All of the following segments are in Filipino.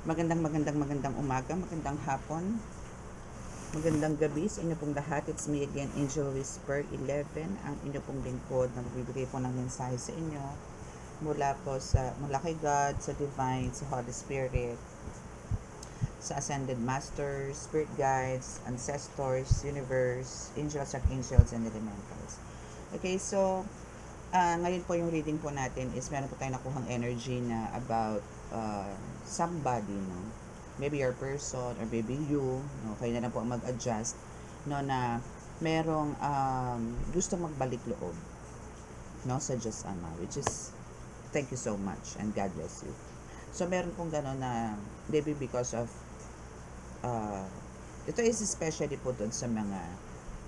Magandang umaga, magandang hapon, magandang gabi sa inyo pong lahat. It's me again, Angel Whisper 11, ang inyo pong lingkod na magbibigay po ng mensahe sa inyo mula kay God, sa Divine, sa Holy Spirit, sa Ascended Masters, Spirit Guides, Ancestors, Universe, Angels, Archangels, and Elementals. Okay, so ngayon po yung reading po natin is meron po tayong nakuhang energy na about somebody, no? Maybe your person or maybe you, no? Kayo na lang po ang mag-adjust, no, na merong gusto magbalik loob, no, sa Diyos Ama, which is thank you so much and God bless you. So meron pong gano'n na maybe because of ito is especially po doon sa mga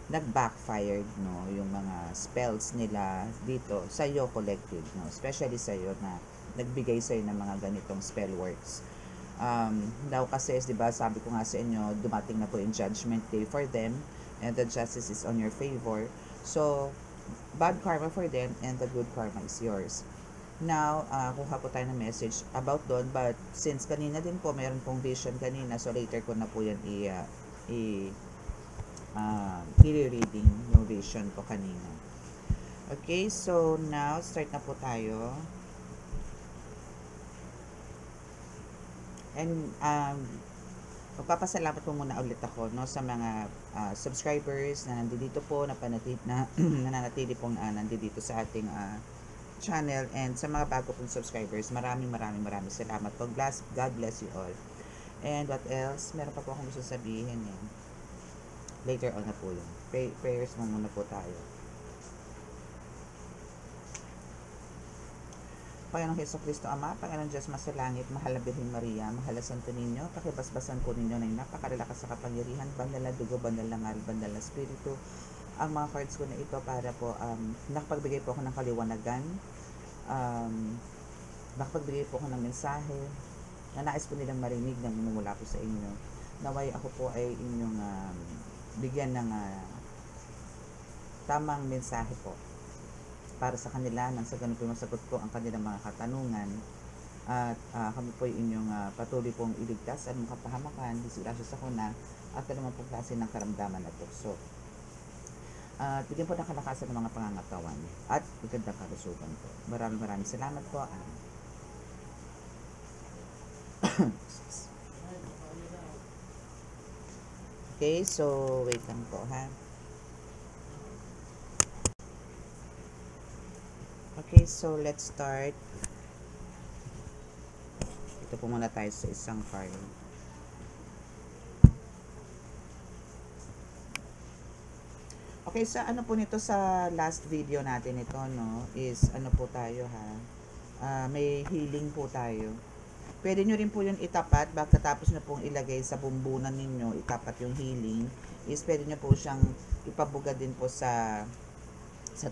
nag-backfired, no, yung mga spells nila dito sa iyo collective, no, especially sa iyo na nagbigay sa iyo ng mga ganitong spell works. Now kasi, di ba, sabi ko nga sa inyo, dumating na po yung judgment day for them and the justice is on your favor. So, bad karma for them and the good karma is yours. Now, kuha po tayo ng message about doon, but since kanina din po, mayroon pong vision kanina, so later ko na po yan i-reading yung vision ko kanina. Okay, so now, start na po tayo. And, magpapasalamat po muna ulit ako, no, sa mga subscribers na nandito po, nananatili pong nandito sa ating channel, and sa mga bago pong subscribers, maraming salamat po. God bless you all. And what else? Meron pa po akong gusto sabihin eh. Later on na po yun. Prayers muna po tayo. Panginoong Hesukristo Ama, Panginoong Diyos Masalangit, Mahal na Birhen Maria, Mahal na Santo Niño, pakibasbasan po ninyo na yung napakalalakas sa kapangyarihan, bandal na dugo, bandal na ngal, bandal na spiritu, ang mga cards ko na ito para po nakapagbigay po ako ng kaliwanagan, nakapagbigay po ako ng mensahe na nais po nilang marinig na mumula po sa inyo. Naway ako po ay inyong bigyan ng tamang mensahe po para sa kanila, nang sa ganun po masagot ko ang kanilang mga katanungan, at kami po ay inyong patuloy pong iligtas at makapahamakan, disgrasya sa kuna at naman po klase ng karamdaman na tukso. Bigyan po ng kalakasan ng mga pangangatawan at magandang kalusugan po. Maraming salamat po. Okay, so wait lang po ha. Okay, so let's start. Ito po muna tayo sa isang card. Okay, sa ano po nito sa last video natin ito, no, is ano po tayo ha. May healing po tayo. Pwede nyo rin po yun itapat, pagkatapos na pong ilagay sa bumbunan ninyo, itapat yung healing, is pwede nyo po siyang ipabuga din po sa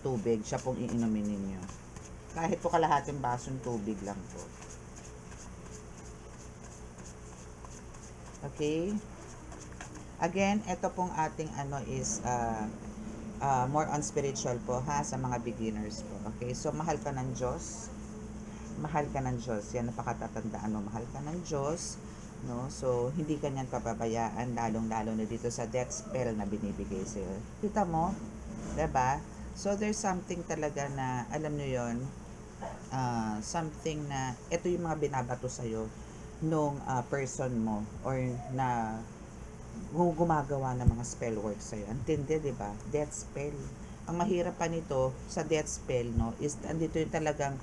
tubig, siya pong iinumin ninyo. Kahit po kalahating basong tubig lang po. Okay? Again, ito pong ating ano is more on spiritual po ha, sa mga beginners po. Okay? So, mahal ka ng Diyos. Mahal ka ng Diyos. Yan, napakatatandaan mo. Mahal ka ng Diyos. No? So, hindi ka niyan pababayaan, lalong-lalo na dito sa death spell na binibigay sa'yo. Kita mo? Diba? So, there's something talaga na, alam nyo yun, something na, ito yung mga binabato sa'yo nung person mo or na gumagawa ng mga spell work sa'yo. Antindi, diba? Death spell. Ang mahirap pa nito sa death spell, no, is andito yung talagang,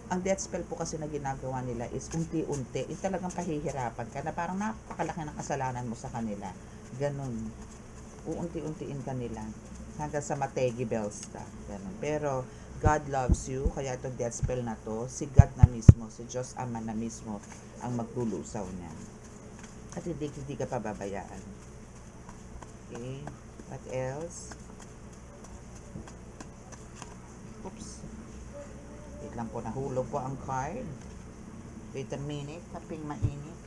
ang death spell po kasi na ginagawa nila is unti-unti, yung talagang pahihirapan ka na parang napakalaki ng kasalanan mo sa kanila. Ganun. Uunti-untiin ka nila hanggang sa mategi bells ka. Ganun. Pero God loves you, kaya itong death spell na to, si God na mismo, si Diyos Ama na mismo ang maglulusaw niya. At hindi ka pababayaan. Okay. What else? Oops. Wait lang po, nahulog po ang card. Wait a minute, kaping mainit.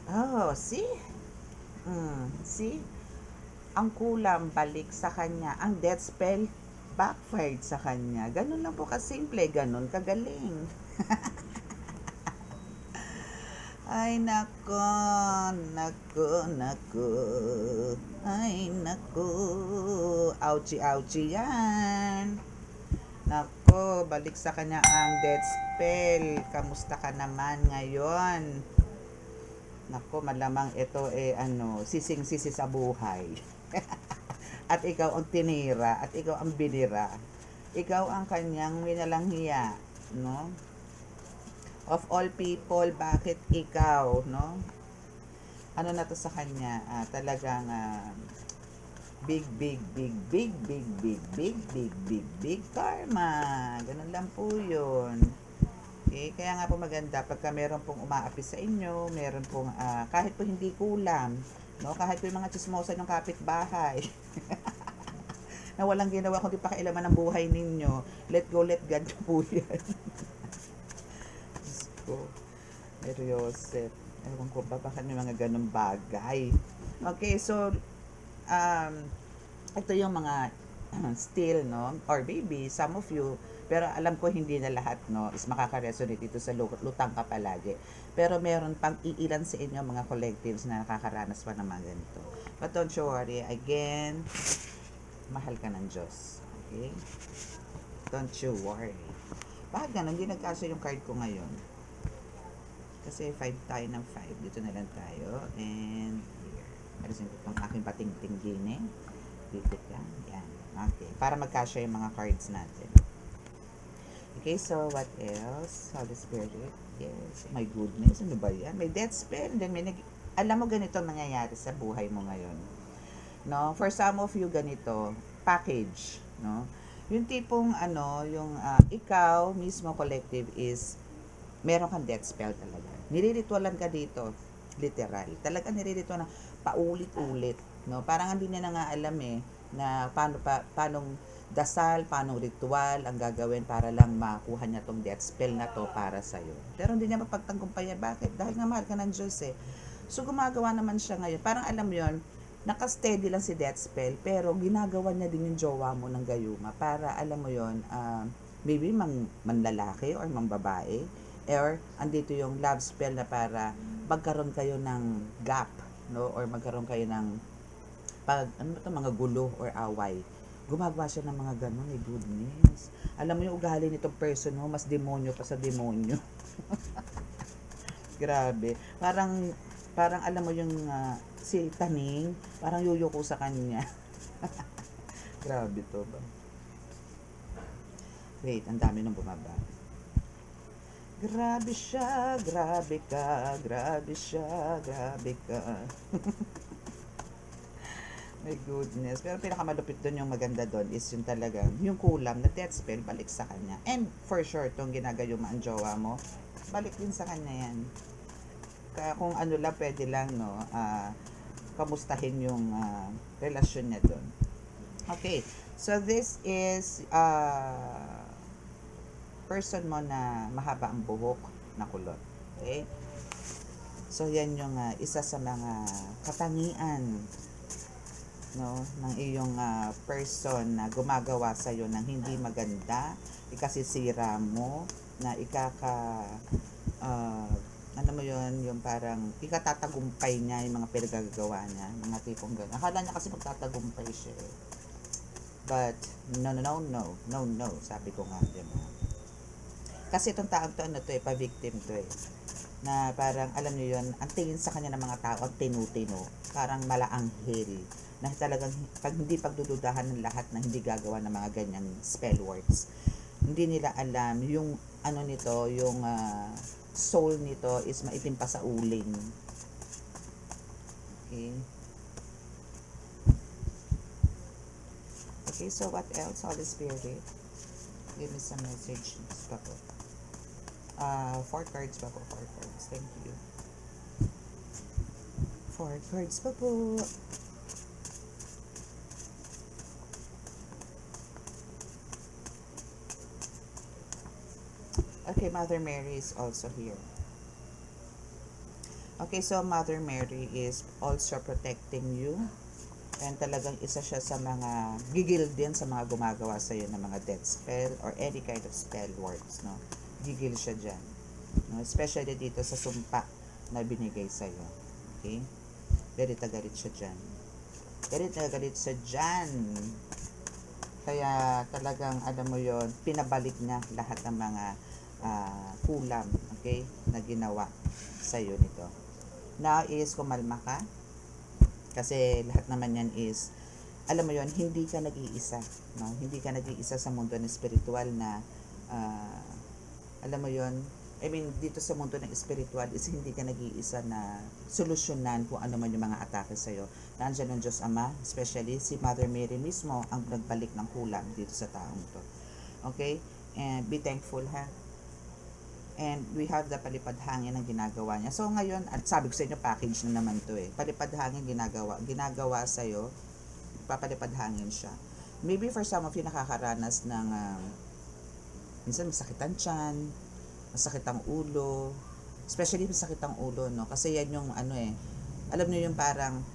Oh, see? See? Ang kulam balik sa kanya. Ang death spell backfired sa kanya. Ganun lang po kasimple. Ganun kagaling. Ay, nako, nako, nako. Ay, nako. Ouchie, ouchie yan. Nako, balik sa kanya ang death spell. Kamusta ka naman ngayon? Nako, malamang ito sising-sisi sa buhay. At ikaw ang tinira, at ikaw ang binira. Ikaw ang kanyang winalanghiya, no? Of all people, bakit ikaw, no? Ano na to sa kanya? Talagang big, big, big, big, big, big, big, big, big, big karma. Ganun lang po yun. Okay? Kaya nga po maganda, pagka meron pong umaapi sa inyo, meron pong, kahit po hindi kulam, no? Kahit po yung mga chismosa ng kapitbahay, na walang ginawa kundi pakialaman ng buhay ninyo, let go, let God po yan. Pero Joseph, ewan ko ba bakit may mga ganong bagay. Okay, so ito yung mga still, no, or maybe some of you, pero alam ko hindi na lahat, no, is makaka-resonate dito sa lutang ka palagi, pero meron pang iilan sa inyo mga collectives na nakakaranas pa ng mga ganito. But don't you worry, again, mahal ka ng Diyos. Okay, don't you worry. Bakit ganun, hindi nagkasya yung card ko ngayon? Kasi 5 tayo ng 5. Dito na lang tayo. And here. Alisin ko itong aking pating-ting gine. Dito lang. Yan. Okay. Para magkasya yung mga cards natin. Okay, so what else? Holy Spirit. Yes. My goodness. Ano ba yan? May death spell. Then alam mo ganito ang nangyayari sa buhay mo ngayon. No? For some of you, ganito. Package. No? Yung tipong yung ikaw mismo collective is meron kang death spell talaga. Niriritualan ka dito, literal. Talaga niriritualan paulit-ulit, no? Parang hindi niya na nga alam na paanong dasal, paanong ritual ang gagawin para lang makuha niya tong death spell na to para sa iyo. Pero hindi niya mapagtagumpayan. Bakit? Dahil nga mahal ka ng Diyos So gumagawa naman siya ngayon. Parang alam mo 'yon, naka-steady lang si death spell, pero ginagawa niya din yung jowa mo ng gayuma para alam mo 'yon, maybe manlalaki or mambabae, or andito yung love spell na para magkaroon kayo ng gap, no, or magkaroon kayo ng mga gulo or away. Gumagawa siya ng mga ganun, goodness. Alam mo yung ugali nitong person, no, mas demonyo pa sa demonyo. Grabe. Parang alam mo yung si Taning, parang yuyuko sa kanya. Grabe to ba? Wait, ang dami nang bumaba. Grabe siya, grabe ka, grabe siya, grabe ka. My goodness. Pero pinakamalupit doon, yung maganda doon is yung talagang, yung kulam na death spell, balik sa kanya. And for sure, itong ginagayuma ang jowa mo, balik din sa kanya yan. Kaya kung ano lang, pwede lang, no, kamustahin yung relasyon niya doon. Okay, so this is person mo na mahaba ang buhok na kulot. Okay? So, yan yung isa sa mga katangian, no, ng iyong person na gumagawa sa'yo ng hindi maganda, ikasisira mo, na ano mo yun, yung parang ikatatagumpay niya yung mga pinagagawa niya, mga tipong gano'n. Akala niya kasi magtatagumpay siya. But, no, sabi ko nga, diba? Kasi itong taong to, pa-victim to na parang, alam niyo yun, ang tingin sa kanya ng mga tao, ang tinutino, parang malaanghel, na talagang, hindi pagdududahan ng lahat na hindi gagawa ng mga ganyang spell works. Hindi nila alam, yung, nito, yung, soul nito is maitim pa sa uling. Okay. Okay, so what else, Holy Spirit? Give me some messages pa po. 4 cards pa po. 4 cards. Thank you. 4 cards pa po. Okay, Mother Mary is also here. Okay, so Mother Mary is also protecting you. And talagang isa siya sa mga gigil din sa mga gumagawa sa iyo ng mga death spell or any kind of spell works, no? Gigil siya dyan, no? Especially dito sa sumpa na binigay sa'yo. Okay? Galit na galit siya dyan. Galit na galit siya dyan. Kaya talagang, alam mo yon, pinabalik niya lahat ng mga kulam, okay, na ginawa sa'yo nito. Now is, kumalma ka. Kasi lahat naman yan is, alam mo yon, hindi ka nag-iisa. No? Hindi ka nag-iisa sa mundo ng spiritual na, alam mo yon, I mean, dito sa mundo ng spiritual is hindi ka nag-iisa na solusyonan kung ano man yung mga atake sa'yo. Nandiyan ang Diyos Ama, especially si Mother Mary mismo ang nagbalik ng kulam dito sa taong to. Okay? And be thankful, ha? And we have the palipad hangin ang ginagawa niya. So ngayon, at sabi ko sa inyo, package na naman to eh. Palipad hangin ginagawa sa'yo, papalipad hangin siya. Maybe for some of you nakakaranas ng minsan masakitan tiyan, masakit ang ulo, especially masakit ang ulo, no? Kasi yan yung ano eh, alam niyo yung parang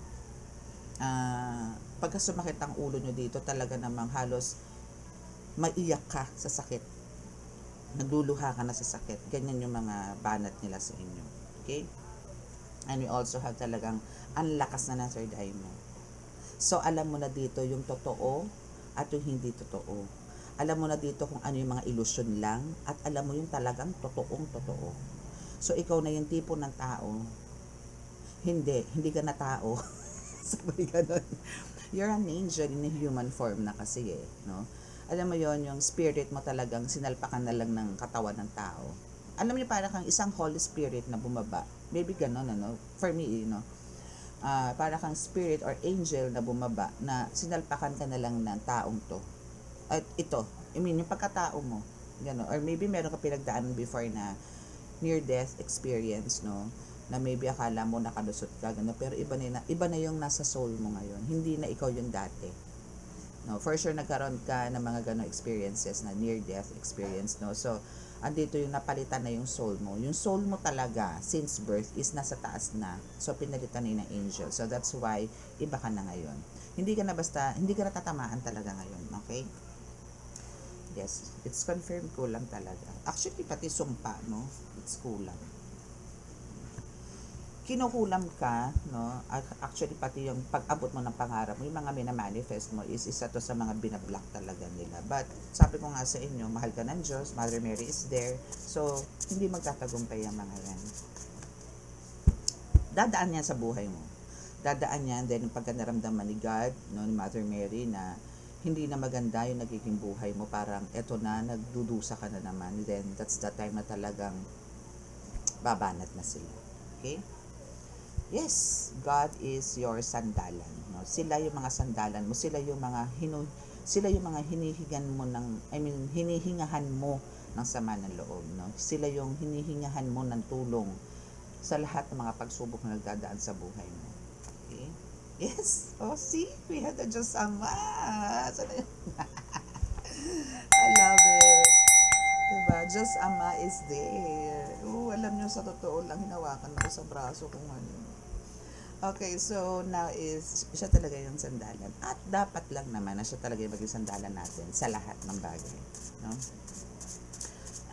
pagka sumakit ang ulo nyo dito, talaga namang halos maiyak ka sa sakit, nagluluha ka na sa sakit. Ganyan yung mga banat nila sa inyo. Okay? And we also have talagang ang lakas na ng third eye mo. So alam mo na dito yung totoo at yung hindi totoo. Alam mo na dito kung ano yung mga ilusyon lang, at alam mo yung talagang totoong totoo. So ikaw na yung tipo ng tao, hindi ka na tao. Sabi ganun. You're an angel in a human form na kasi eh, no? Alam mo yon, yung spirit mo talagang sinalpakan na lang ng katawan ng tao. Alam niyo, para kang isang Holy Spirit na bumaba. Maybe ganun, ano? For me, you know, para kang spirit or angel na bumaba na sinalpakan ka na lang ng taong to. At ito, I mean, yung pagkatao mo, gano'n. Or maybe meron ka pinagdaanan before na near-death experience, no? Na maybe akala mo nakalusot ka, gano'n. Pero iba na yung nasa soul mo ngayon. Hindi na ikaw yung dati. No? For sure, nagkaroon ka ng mga gano'ng experiences na near-death experience, no? So, andito yung napalitan na yung soul mo. Yung soul mo talaga, since birth, is nasa taas na. So, pinalitan na ng angel. So, that's why, iba ka na ngayon. Hindi ka na tatamaan talaga ngayon, okay? Yes, it's confirmed, kulang talaga. Actually, pati sumpa, no? It's kulang. Kinukulam ka, no? Actually, pati yung pag-abot mo ng pangarap mo, yung mga minamanifest mo is isa to sa mga binablock talaga nila. But, sabi ko nga sa inyo, mahal ka ng Diyos, Mother Mary is there. So, hindi magtatagumpay ang mga yan. Dadaan yan sa buhay mo. Dadaan yan, then pagka naramdaman ni God, no, ni Mother Mary, na hindi na maganda yung nagiging buhay mo, parang eto na, nagdudusa ka na naman, then that's the time na talagang babanat na sila. Okay? Yes, God is your sandalan. No? Sila yung mga sandalan mo, sila yung mga hinihingan mo ng, hinihingahan mo ng sama ng loob. No? Sila yung hinihingahan mo ng tulong sa lahat ng mga pagsubok na nagdadaan sa buhay mo. Okay? Yes. Oh, see? We had the Diyos Ama. I love it. Diba? Diyos Ama is there. Oh, alam nyo, sa totoo lang, hinawakan ako sa braso kung ano. Okay, so now is, siya talaga yung sandalan. At dapat lang naman na siya talaga yung maging sandalan natin sa lahat ng bagay. No?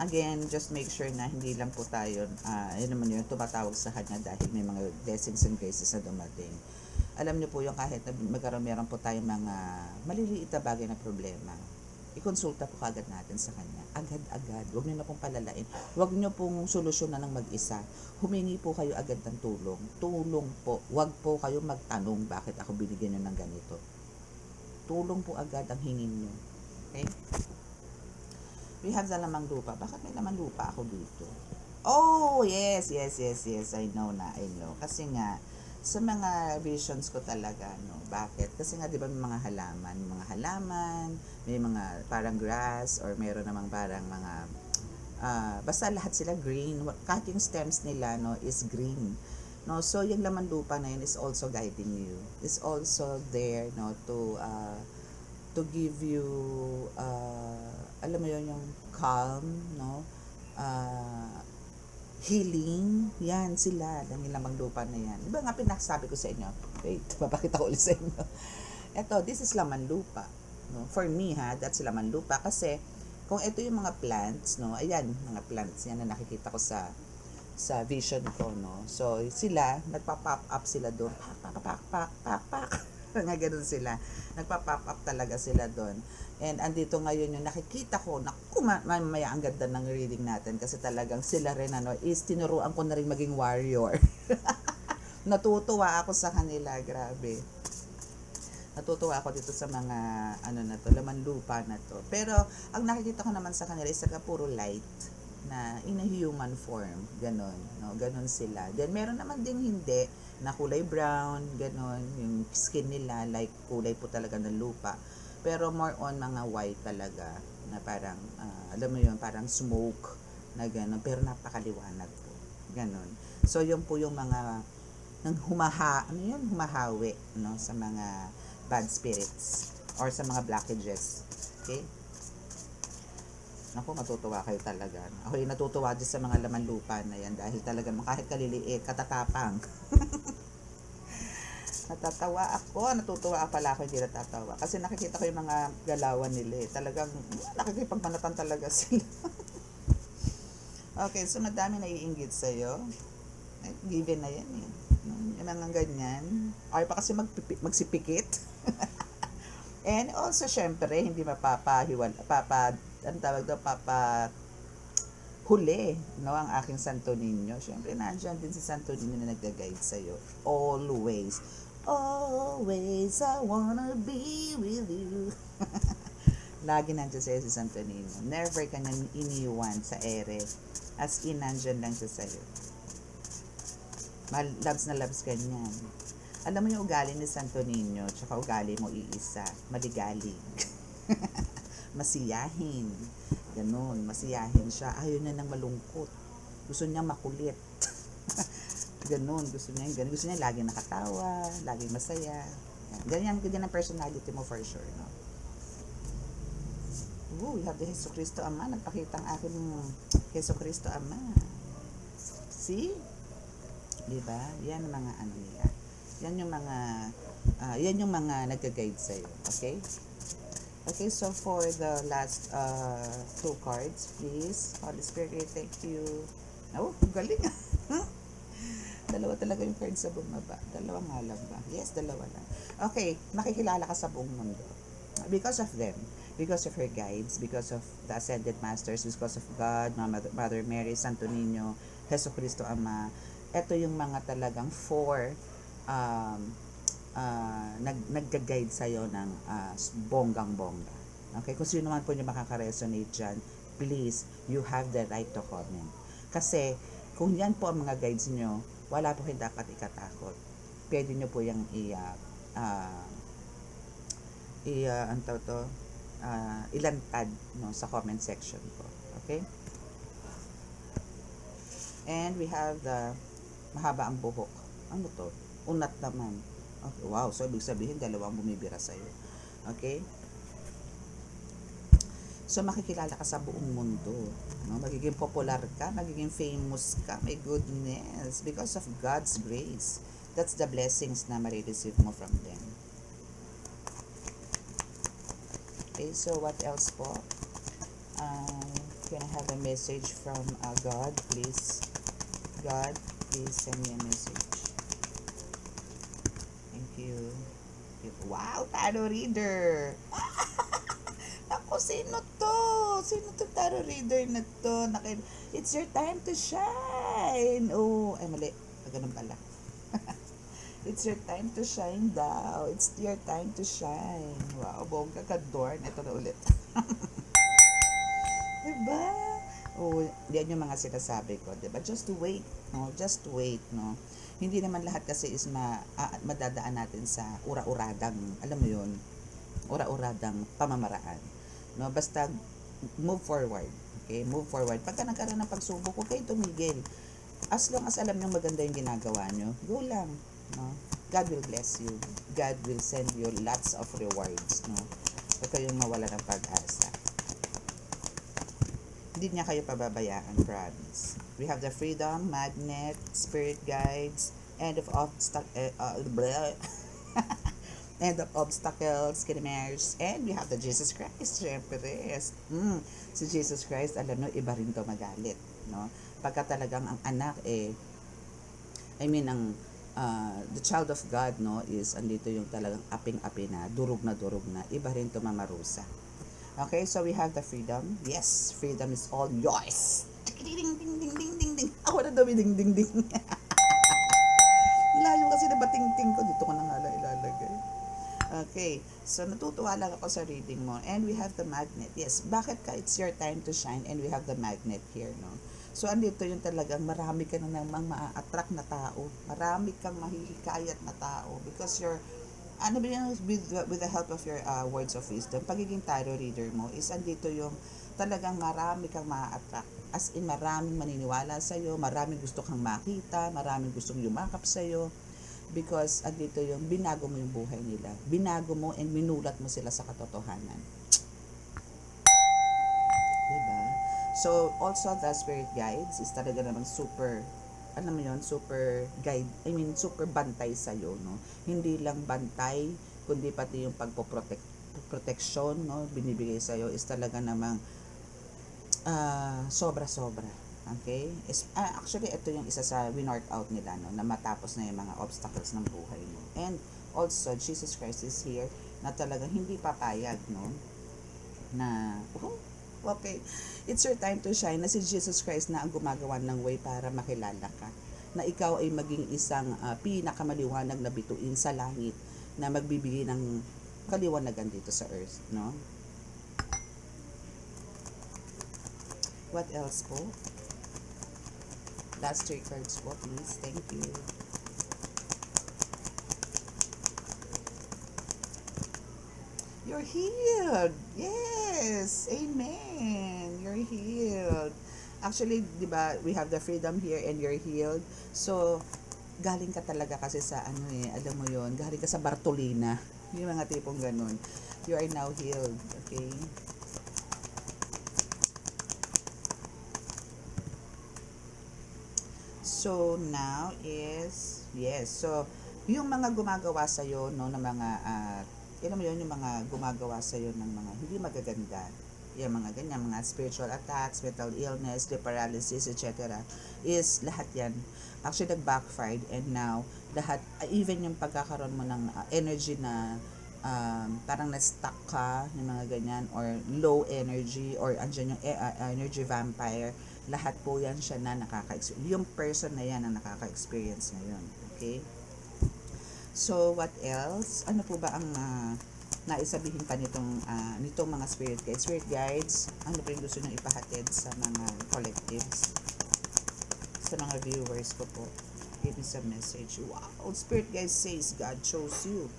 Again, just make sure na hindi lang po tayo, yun naman yung tumatawag sa kanya dahil may mga blessings and graces na dumating. Alam niyo po yung kahit na meron po tayong mga maliliit na bagay na problema, ikonsulta po kagad natin sa kanya. Agad-agad. Huwag niyo na pong palalain. Huwag niyo pong solusyonan ng mag-isa. Humingi po kayo agad ng tulong. Tulong po. Huwag po kayo magtanong bakit ako binigyan niyo ng ganito. Tulong po agad ang hingin niyo. Okay? We have the lamang lupa. Bakit may lamang lupa ako dito? Oh, yes. I know. Kasi nga, sa mga visions ko talaga, no? Bakit? Kasi nga, di ba, may mga halaman, may mga parang grass, or meron namang parang mga, basta lahat sila green. Kahit yung stems nila, no, is green. No? So, yung laman lupa na yun is also guiding you. Is also there, no, to give you, alam mo yun, yung calm, no, healing, yan sila, dahil lamang lupa na yan. Diba nga pinaksabi ko sa inyo? Wait, papakita ko ulit sa inyo. Eto, this is laman lupa. No? For me, that's laman lupa. Kasi, kung ito yung mga plants, no, ayan, mga plants yan na nakikita ko sa sa vision ko, no. So sila nagpa-pop up sila doon, pak. Nga ganun sila. Nagpa-pop up talaga sila doon. And andito ngayon yung nakikita ko, naku, mamaya ang ganda ng reading natin kasi talagang sila rin is tinuruan ko na rin maging warrior. Natutuwa ako sa kanila, grabe. Natutuwa ako dito sa mga na to, laman lupa na to. Pero ang nakikita ko naman sa kanila is puro light na in a human form, ganon, no, ganon sila. Then meron naman ding hindi na kulay brown, ganon, yung skin nila like kulay po talaga ng lupa. Pero more on mga white talaga na parang alam mo yun, parang smoke na ganon, pero napakaliwanag po. Ganon. So yun po yung mga humahawi, no, sa mga bad spirits or sa mga blockages. Okay? Naku, matutuwa kayo talaga. Ako yung natutuwa din sa mga laman lupa na yan dahil talaga kahit kaliliit, katatapang. Natutuwa pala ako, hindi natatawa. Kasi nakikita ko yung mga galawan nila eh. Talagang nakikipagmanatan talaga sila. Okay, so madami naiinggit sa'yo. Given na yan eh. Yung mga ganyan. Ay pa kasi magsipikit. And also, syempre, hindi huli, no, ang aking Santo Niño. Syempre, nandiyan din si Santo Niño na nagda-guide sa'yo. Always. Always, I wanna be with you. Lagi nandiyan sa'yo si Santo Niño. Never ka nang iniwan sa ere. As in, nandiyan lang siya sa'yo. Loves na loves ka niyan. Alam mo yung ugali ni Santo Niño, tsaka ugali mo iisa, maligalig. Masiyahin. Ganun, masiyahin siya. Ayaw na ng malungkot. Gusto niya makulit. Ganun, gusto niya ganun. Gusto niya laging nakatawa, laging masaya. Ganyan ang personality mo for sure, no? We have the Jesu Cristo Ama. Nagpakita ang aking Jesu Cristo Ama. See? Diba? Yan ang mga nila. Yan yung mga nag-guide sa'yo. Okay? Okay, so for the last 2 cards, please. Holy Spirit, thank you. Oh, galing. Dalawa talaga yung cards sa bumaba. Dalawa nga lang ba? Yes, dalawa lang. Okay, makikilala ka sa buong mundo. Because of them. Because of her guides. Because of the Ascended Masters. Because of God, Mother Mary, Santo Niño, Jesu Cristo Ama. Ito yung mga talagang 4 nagga-guide sa'yo ng bonggang-bongga. Okay? Kung sino naman po yung makaka-resonate dyan, please, you have the right to comment. Kasi, kung yan po ang mga guides nyo, wala po kayong dapat ikatakot. Pwede nyo po yung ilantad, no, sa comment section po. Okay? And we have the mahaba ang buhok. Ano to? Unat naman. Okay, wow, so ibig sabihin dalawang bumibira sa'yo. Okay? So makikilala ka sa buong mundo. No? Magiging popular ka, magiging famous ka. My goodness. Because of God's grace. That's the blessings na marireceive mo from them. Okay, so what else po? Can I have a message from God, please? God, please send me a message. You. Wow, tarot reader. Ako, sino to? Sino to tarot reader na to? It's your time to shine. Oh, ay mali. Ganun pala. It's your time to shine daw. It's your time to shine. Wow, bongga ka, Dorn. Ito na ulit. Diba? Oh, yan yung mga sinasabi ko, diba? Just wait, no? Just wait, no? Hindi naman lahat kasi is madadaan natin sa ura-uradang, alam mo yun, ura-uradang pamamaraan. No? Basta move forward. Okay? Move forward. Pagka nagkaroon ng pagsubok, huwag kayong tumigil. As long as alam nyo maganda yung ginagawa nyo, go lang. No? God will bless you. God will send you lots of rewards. No? Huwag kayong mawala ng pag-asa. Hindi niya kayo pababayaan, promise. We have the Freedom, Magnet, Spirit Guides, End of End of obstacles, kinemers, and we have the Jesus Christ, syempre. Yes. Si Jesus Christ, alam nyo, iba rin to magalit. No? Pagka talagang ang anak, the child of God, no, is andito yung talagang aping-api na, durug na, iba rin to mamarusa. Okay, so we have the freedom. Yes, freedom is all yours. Ding, ding, ding, ding, ding, ding, ding. Ako na daw, ding, ding, ding. Layo kasi na bating-ting ko. Dito ko na nga ilalagay. Okay, so natutuwa lang ako sa reading mo. And we have the magnet. Yes, bakit ka? It's your time to shine. And we have the magnet here, no? So, andito yung talagang marami ka na namang ma-attract na tao. Marami kang mahihikayat na tao. Because you're, with the help of your words of wisdom, pagiging tarot reader mo, is andito yung talagang marami kang ma-attract. As in, maraming maniniwala sa'yo, maraming gusto kang makita, maraming gustong yumakap sa'yo. Because andito yung binago mo yung buhay nila. Binago mo and minulat mo sila sa katotohanan. Diba? So, also the spirit guides is talaga namang super, super guide, super bantay sa'yo, no? Hindi lang bantay, kundi pati yung protection, no? Binibigay sa'yo is talaga namang sobra-sobra. Okay? Actually, ito yung isa sa winort out nila, no? Na matapos na yung mga obstacles ng buhay mo. And also, Jesus Christ is here na talagang hindi papayag, no? Na, okay, it's your time to shine, na si Jesus Christ na ang gumagawa ng way para makilala ka, na ikaw ay maging isang pinakamaliwanag na bituin sa langit na magbibigay ng kaliwanagan dito sa earth, no? What else po? Last 3 cards po, please. Thank you. You're healed. Yes. Amen. You're healed. Actually, di ba, we have the freedom here and you're healed. So, galing ka talaga kasi sa alam mo yon, galing ka sa Bartolina. Yung mga tipong ganun. You are now healed. Okay? So, now is, yes. So, yung mga gumagawa sa'yo, no, ng mga, alam mo yun, yung mga gumagawa sa'yo ng mga hindi magaganda, yung mga ganyan, mga spiritual attacks, mental illness, sleep paralysis, etc. is lahat yan. Actually, nag-backfired and now, lahat, even yung pagkakaroon mo ng energy na parang na-stuck ka, yung mga ganyan, or low energy, or andyan yung energy vampire, lahat po yan siya na nakaka-experience. Yung person na yan ang nakaka-experience ngayon. Okay? So, what else? Ano po ba ang naisabihin pa nitong mga spirit guides? Spirit guides, ano pa yung gusto nyo ipahatid sa mga collectives? Sa mga viewers ko po. Give me some message. Wow! Spirit guides says God chose you.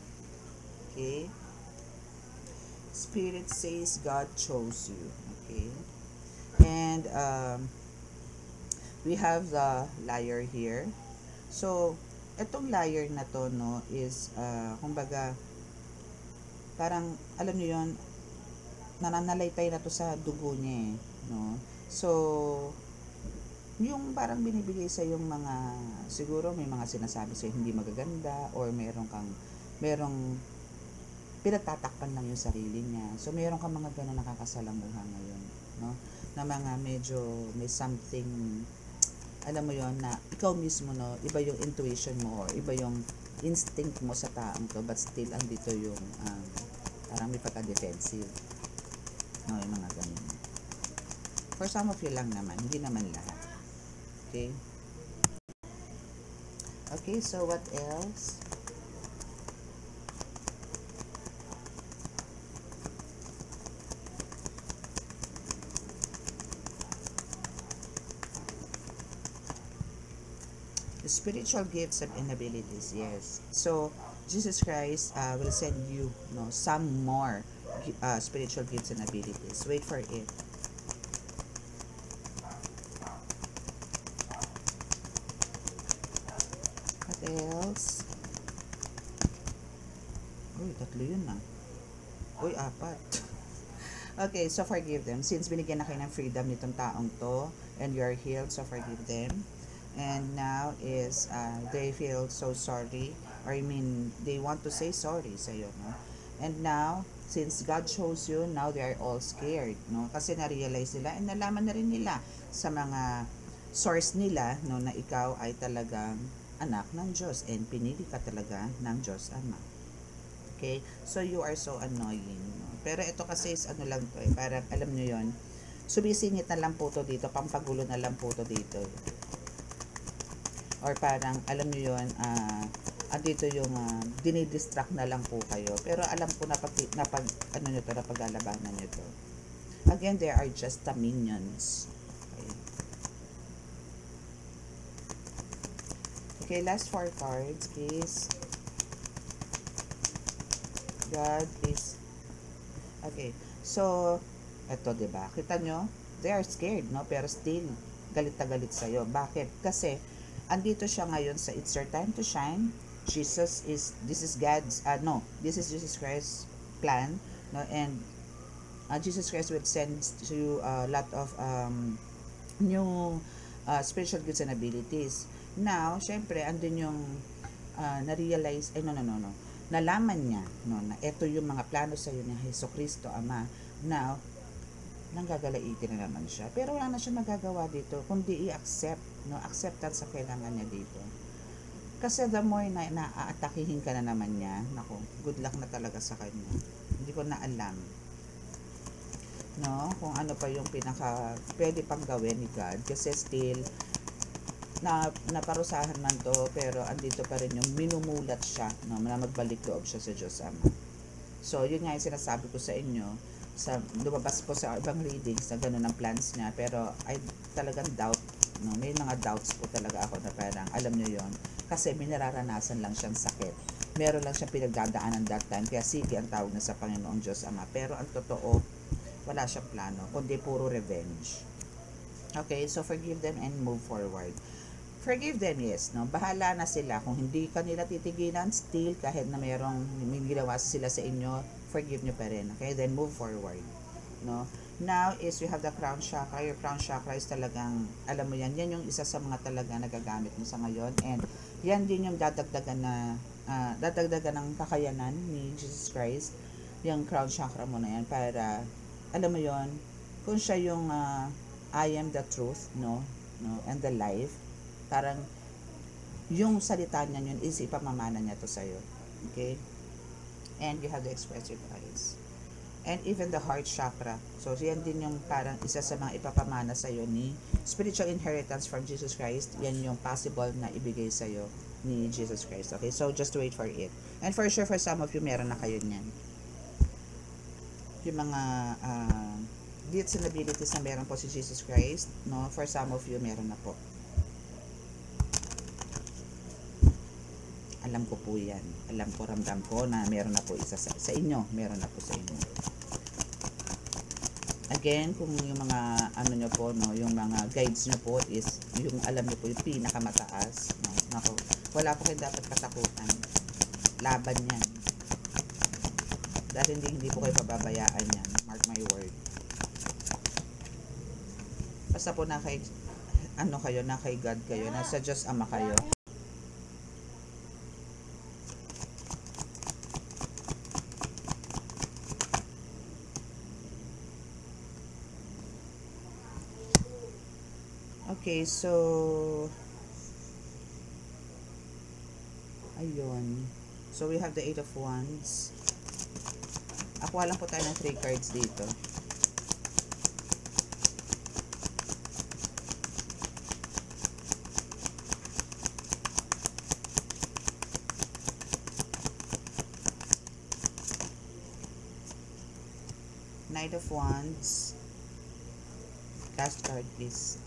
Okay? Spirit says God chose you. Okay? And we have the liar here. So, etong liar na to, no, is kumbaga parang alam niyo yon, nananalaytay na to sa dugo niya, no. So, yung parang binibigay sa yung mga, siguro may mga sinasabi sa hindi magaganda, or merong pinagtatakpan lang yung sarili niya. So, meron kang mga ganun nakakasalamuha ngayon, no, na mga medyo may something, alam mo yon, na ikaw mismo, no, iba yung intuition mo or iba yung instinct mo sa taong to, but still andito yung parang may pagka-defensive, no, yung mga ganun. For some of you lang naman, hindi naman lahat. Okay? Okay, so what else? Spiritual gifts and abilities, yes. So, Jesus Christ will send you, no, some more spiritual gifts and abilities. Wait for it. What else? Uy, 3 yun na. Uy, 4. Okay, so forgive them. Since binigyan na kayo ng freedom nitong taong to, and you are healed, so forgive them. And now is they feel so sorry or I mean, they want to say sorry sa'yo, no? And now, since God chose you, now they are all scared, no? Kasi na-realize nila, and nalaman na rin nila sa mga source nila, no, na ikaw ay talagang anak ng Diyos, and pinili ka talaga ng Diyos Ama. Okay? So, you are so annoying, no? Pero ito kasi is ano lang to, para alam nyo yon, sumisingit na lang po to dito, pampagulo na lang po to dito. Or parang, alam nyo yun, andito yung dinidistract na lang po kayo. Pero alam ko na pag ano nyo to, na paglalabanan nyo to. Again, they are just the minions. Okay. Okay, last 4 cards, please. God, please. Okay, so, eto, diba? Kita nyo? They are scared, no? Pero still, galit na galit sa'yo. Bakit? Kasi, andito siya ngayon sa It's Your Time to Shine. This is God's, this is Jesus Christ's plan, no? And, Jesus Christ will send to you a lot of new spiritual gifts and abilities. Now, syempre, andun yung na-realize, nalaman niya, no, na ito yung mga plano sa iyo ni Jesucristo Ama. Now, nanggagalaitin na naman siya. Pero wala na siya magagawa dito, kundi i-accept, no, acceptance sa kailangan niya dito. Kasi the more na naaatakihin ka na naman niya, naku, good luck na talaga sa kanya. Hindi ko na alam, no, kung ano pa yung pinaka pwede pang gawin ni God, kasi still naparusahan man to, pero andito pa rin yung minumulat siya, no, na magbalik loob siya sa Diyos Ama. So, yun nga yung sinasabi ko sa inyo, lumabas po sa ibang readings na gano'n ang plans niya, pero I talagang doubt, no, may mga doubts po talaga ako na parang, alam nyo yon, kasi may nararanasan lang siyang sakit. Meron lang siyang pinagdadaanan that time, kaya sige ang tawag na sa Panginoong Diyos Ama. Pero ang totoo, wala siyang plano, kundi puro revenge. Okay, so forgive them and move forward. Forgive them, yes, no? Bahala na sila. Kung hindi ka nila titigilan, still, kahit na may ginawa sila sa inyo, forgive nyo pa rin. Okay, then move forward, no? Now is we have the crown chakra. Your crown chakra is talagang, alam mo yan, yan yung isa sa mga talaga nagagamit mo sa ngayon. And yan din yung dadagdagan ng kakayanan ni Jesus Christ, yung crown chakra mo na yan, para, alam mo yon, kung siya yung I am the truth, no, and the life, parang yung salita niya yun is ipamamana niya to sa'yo. Okay? And you have the expressive eyes. And even the heart chakra. So, yan din yung parang isa sa mga ipapamana sa'yo ni spiritual inheritance from Jesus Christ. Yan yung possible na ibigay sa'yo ni Jesus Christ. Okay? So, just wait for it. And for sure, for some of you, meron na kayo niyan. Yung mga gifts and abilities na meron po si Jesus Christ, no? For some of you, meron na po. Alam ko po yan. Alam ko, ramdam ko na meron na po isa sa inyo. Meron na po sa inyo. Again, kung yung mga ano nyo po, no, yung mga guides nyo po is yung alam nyo po yung pinakamataas, no? Nako, wala po kayo dapat katakutan. Laban yan. Dahil hindi po kayo pababayaan yan. Mark my word. Basta po na kay na kay God kayo, nasa Diyos Ama kayo. Okay, so ayun. So we have the 8 of Wands. Akuha lang po tayo ng 3 cards dito. Knight of Wands. Last card, please.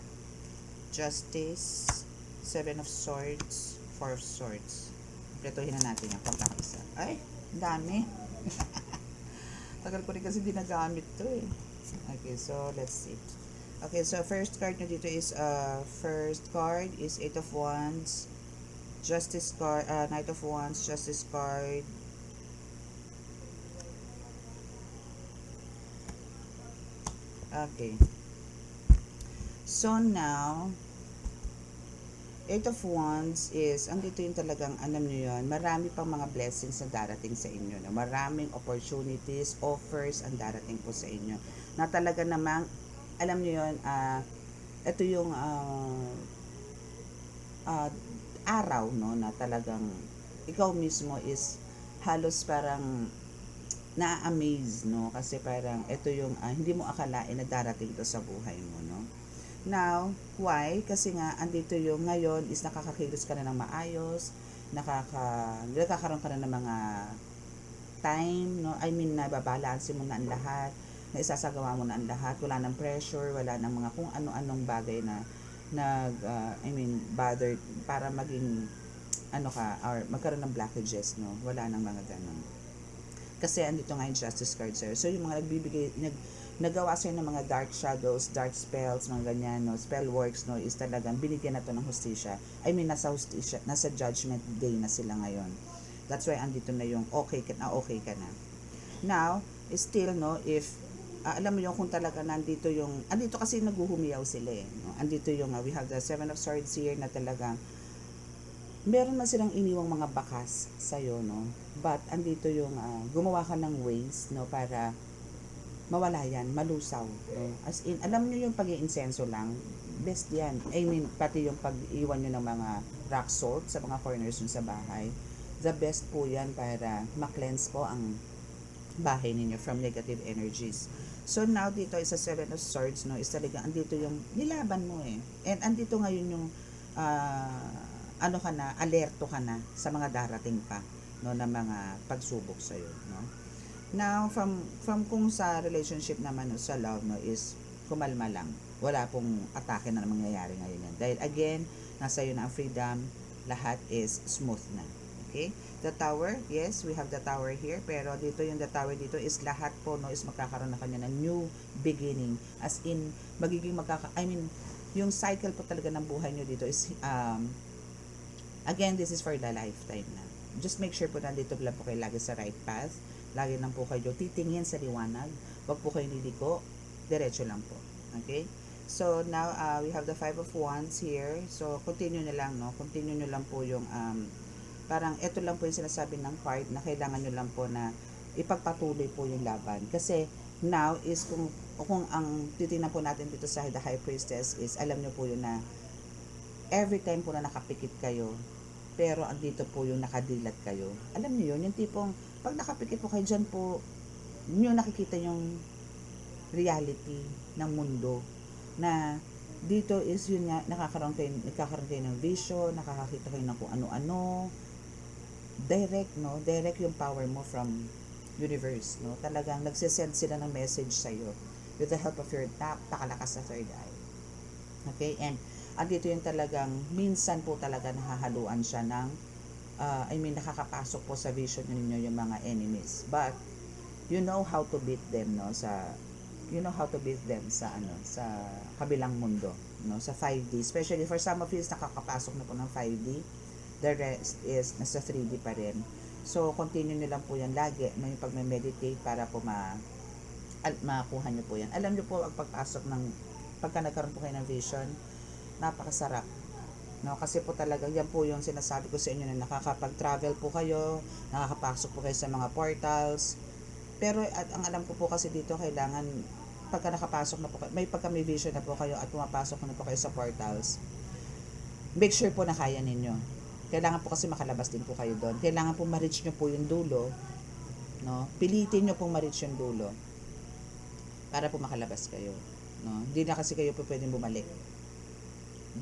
Justice, 7 of Swords, 4 of Swords. Kompletuhin na natin yung pagkakaisa. Ay, dami. Tagal ko rin kasi dinagamit to eh. Okay, so let's see. Okay, so first card na dito is, first card is 8 of Wands, Justice card, Knight of Wands, Justice card, okay. So now, Eight of Wands is, andito yung talagang, alam nyo yun, marami pang mga blessings na darating sa inyo. No? Maraming opportunities, offers ang darating po sa inyo. Na talaga namang, alam nyo yun, ito yung araw, no, na talagang ikaw mismo is halos parang na-amaze, no? Kasi parang ito yung hindi mo akalain na darating to sa buhay mo, no? Now, why? Kasi nga, andito yung ngayon is nakakakilos ka na ng maayos, nakakaroon ka na ng mga time, no? I mean, nababalanse mo na ang lahat, na isasagawa mo na ang lahat, wala nang pressure, wala nang mga kung ano-anong bagay na bothered para maging ano ka, or magkaroon ng blockages, no? Wala nang mga ganun. Kasi andito nga yung Justice card, sir. So, yung mga nagawa sa'yo ng mga dark shadows, dark spells, mga ganyan, no? Spell works, no? Is talagang binigyan na to ng hustisya. I mean, nasa hustisya, nasa judgment day na sila ngayon. That's why andito na yung okay ka na. Now, still, no, if alam mo yung kung talaga nandito yung, andito kasi naguhumiyaw sila eh. No? Andito yung, we have the Seven of Swords here na talagang, meron man silang iniwang mga bakas sa'yo, no? But, andito yung, gumawa ka ng ways, no, para mawala yan, malusaw. No? As in, alam nyo yung pag-iinsenso lang, best yan. I mean, pati yung pag-iwan nyo ng mga rock salt sa mga corners nyo sa bahay. The best po yan para ma-cleanse po ang bahay ninyo from negative energies. So now dito is sa Seven of Swords, no, is talaga andito yung nilaban mo eh. And andito ngayon yung ano ka na, alerto ka na sa mga darating pa, no, na mga pagsubok sa iyo, no. Now from kung sa relationship naman, no, sa love, no, is kumalma lang. Wala pong atake na mangyayari ngayon yan. Dahil again, nasa iyo na ang freedom, lahat is smooth na. Okay? The Tower, yes, we have the Tower here, pero dito yung the Tower dito is lahat po, no, is magkakaroon na kanya ng new beginning. As in, magiging yung cycle po talaga ng buhay nyo dito is, again, this is for the lifetime na. Just make sure po nandito lang po kayo lagi sa right path. Lagi lang po kayo titingin sa liwanag. Huwag po kayo niliko. Diretso lang po. Okay? So, now, we have the Five of Wands here. So, continue na lang, no? Continue nyo lang po yung, parang ito lang po yung sinasabi ng card na kailangan nyo lang po na ipagpatuloy po yung laban. Kasi now is kung ang titingnan po natin dito sa The High Priestess is alam nyo po yun na every time po na nakapikit kayo, pero andito po yung nakadilat kayo. Alam nyo yun, yung tipong pag nakapikit po kayo dyan po, nyo nakikita yung reality ng mundo na dito is yun nga, nagkakaroon kayo ng vision, nakakakita kayo ng kung ano-ano, direct, no? Direct yung power mo from universe, no? Talagang nagsisend sila ng message sa'yo with the help of your napakalakas na third eye. Okay? And andito yung talagang, minsan po talaga nahahaluan siya ng, nakakapasok po sa vision ninyo yung mga enemies. But, you know how to beat them, no? Sa kabilang mundo, no? Sa 5D. Especially for some of you, nakakapasok na po ng 5D. The rest is nasa 3D pa rin. So, continue nyo lang po yan lagi, no, yung pag-meditate para po makuha nyo po yan. Alam nyo po, ang pagpasok ng, pagka nagkaroon po kayo ng vision, napakasarap. No, kasi po talaga, yan po yung sinasabi ko sa inyo na nakakapag-travel po kayo, nakakapasok po kayo sa mga portals. Pero, ang alam ko po kasi dito, kailangan, pagka nakapasok na po kayo, may vision na po kayo at pumapasok na po kayo sa portals, make sure po na kaya ninyo. Kailangan po kasi makalabas din po kayo doon. Kailangan po ma-reach nyo po yung dulo. No? Pilitin nyo pong ma-reach yung dulo. Para po makalabas kayo. No? Hindi na kasi kayo po pwedeng bumalik.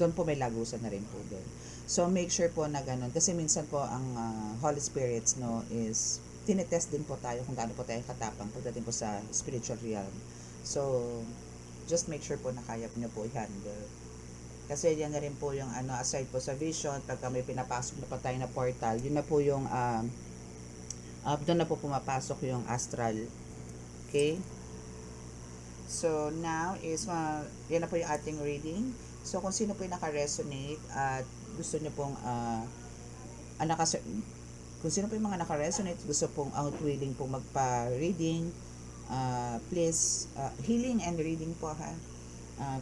Doon po may lagusan na rin po doon. So, make sure po na ganun. Kasi minsan po ang Holy Spirits, no, is tinetest din po tayo kung gaano po tayo katapang pagdating po sa spiritual realm. So, just make sure po na kaya nyo po i-handle. Kasi yan na rin po yung aside po sa vision, pagka may pinapasok na pa tayo na portal, yun na po yung doon na po pumapasok yung astral. Okay? So now is yan na po yung ating reading. So kung sino po yung naka-resonate at gusto nyo pong kung sino po yung mga naka-resonate, gusto pong willing pong magpa-reading, please, healing and reading po ha.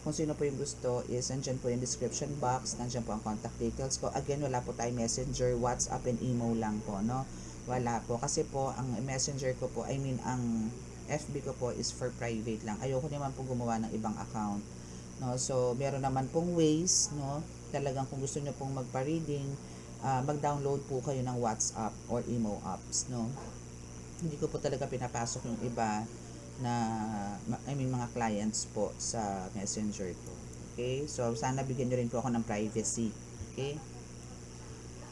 Kung sino po yung gusto is nandyan po yung description box, nandyan po ang contact details ko. Again, wala po tayo messenger, WhatsApp and email lang po, no? Wala po. Kasi po, ang messenger ko po, ang FB ko po is for private lang. Ayoko naman po gumawa ng ibang account, no? So, meron naman pong ways, no? Talagang kung gusto nyo pong magpa-reading, mag-download po kayo ng WhatsApp or email apps, no? Hindi ko po talaga pinapasok yung iba na mga clients po sa messenger ko. Okay? So, sana bigyan nyo rin po ako ng privacy. Okay?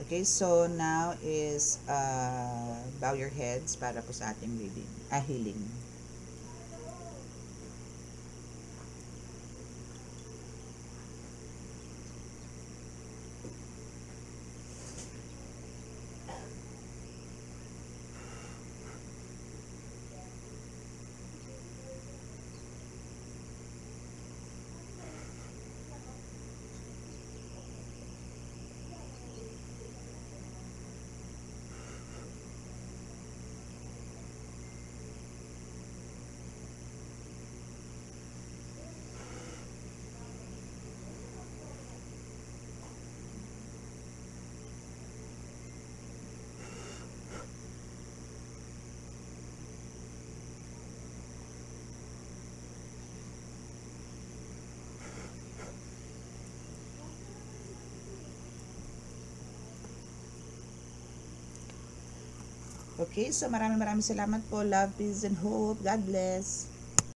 Okay, so now is bow your heads para po sa ating reading. Healing. Okay, so maraming salamat po. Love, peace, and hope. God bless.